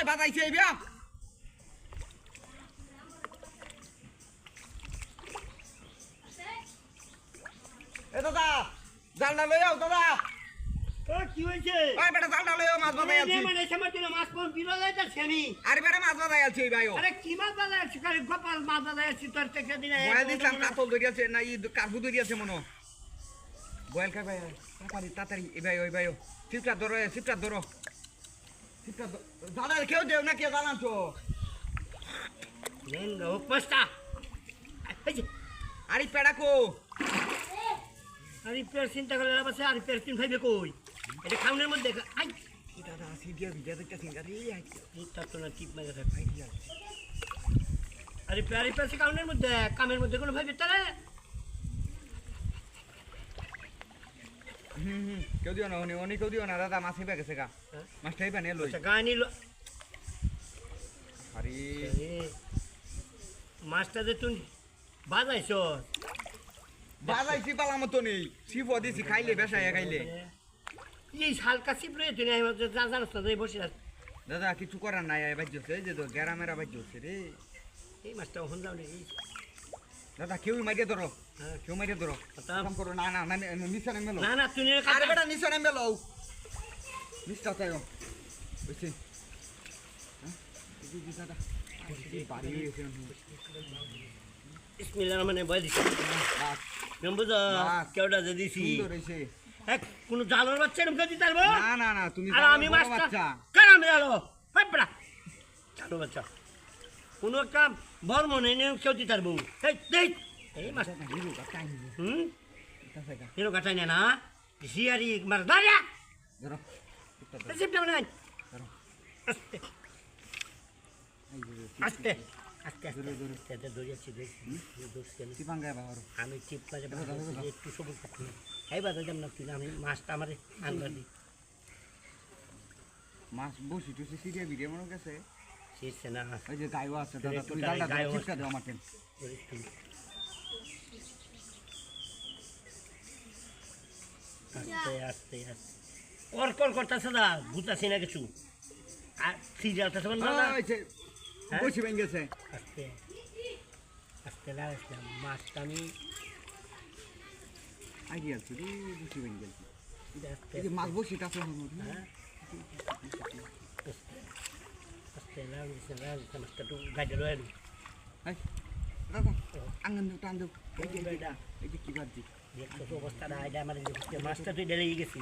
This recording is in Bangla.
বাজাইছে এই বিয়া এ দাদা জালটা লই আও দাদা কি হয়েছে ওই বেটা জালটা লই আও মাছ বাজাই আছি মানে সময় তুই মাছ কোন বিলো যাইতাছ আমি আরে বেটা মাছ বাজাই আছি এই ভাইও আরে কি মাছ বাজাই আছিস খালি গোপাল মাছ বাজাই আছিস তোর থেকে দিনে বয়া দিছাম কাতল ধরিয়াছে না ই কার্পু ধরিয়াছে মনো বয়াল খাই ভাই তাড়াতাড়ি তাড়াতাড়ি এই ভাই ওই ভাইও সিপটা ধরো সিপটা ধরো সিপটা দাদা কেউ দেও না কে জানাছো নেন গো পাঁচটা আরে পেড়া কো আরে পের চিন্তা করে লাগাছে আরে পের তিন ভাইবে কই এটা খাউনের মধ্যে আই দাদা সিডিয়া ভিডিও দেখতে সিঙ্গারি এটা তো না টিপ মেরে রাখ আরে পের খাউনের মধ্যে কামের মধ্যে কোনো ভাইবে তারে কেউ দিও না উনি কেউ দিও না দাদা মাছ হিবা গেছে গা মাছটা হিবা নিয়ে লই আচ্ছা গানি লো আরে মাছটা যে তুই বাজাইছ বাজাইছি পালা মতো নেই সিপ দিছি খাইলে বেসাইয়া খাইলে এই হালকা সিপ লয়ে তুই জানাস না যাই বসে দাদা কিছু করার নাই বাজ্যছে যে তো গ্যারামেরা বাজ্যছে রে এই মাছটা ওখান যাও নেই দাদা কেউ মাইরে ধরো কেউ মাইরে ধরো কাম করো না না নিচে নেমে লো না না তুই আরে বেটা নিচে নেমে লো নিচটা চাইও বুঝছি দাদা বাড়ি এসে বিসমিল্লাহির রহমানির রহিম দিছি নম্বর কেউটা যে দিছি সুন্দর হইছে এক কোন জানোয়ার বাচ্চা এরকম দিতে পারবো না না না তুমি আর আমি মাছটা কেন আমি আলো পাপড়া জানো বাচ্চা কোন একটা বড় মনে নেই কেউ দিতে পারবো এই দেখ এই মাছ হিরো কাটাই হুম কাটাই হিরো কাটাই না জিয়ারি মার দাঁড়া ধরো রেসিপটা বানাই ধরো আস্তে আস্তে আস্তে দৌড়িয়েছি চিপাঙ্গায় বাবার আমি চিপ মাঝে একটু সবুজ এই বাজার যেমন না তুই আমি মাছটা আমার আনবার দিই মাছ বসি টুসি সিরিয়া ভিডিও মনে গেছে শিরছে না ওই যে গাইও আছে দাদা তুমি গালটা দাও চিপকা দাও আমার টেন আস্তে আস্তে আস্তে ওর কল করতেছে না বুঝতেছি না কিছু আর সিরিয়ালটা সমান না বসি ভেঙে গেছে আস্তে আস্তে লাগাইছিলাম মাছটা আমি আইডিয়া আছে রে বসি ভেঙে গেছে আস্তে এই যে মাছ বসি তাতে আস্তে লাগাইছিলাম মাছটা একটু গাইডে রয়ে এই দাদা আঙ্গন দাও টান দাও এই যে কি বাদ দি দেখছো অবস্থাটা আইডা আমার মাছটা তুই ডেলে গেছি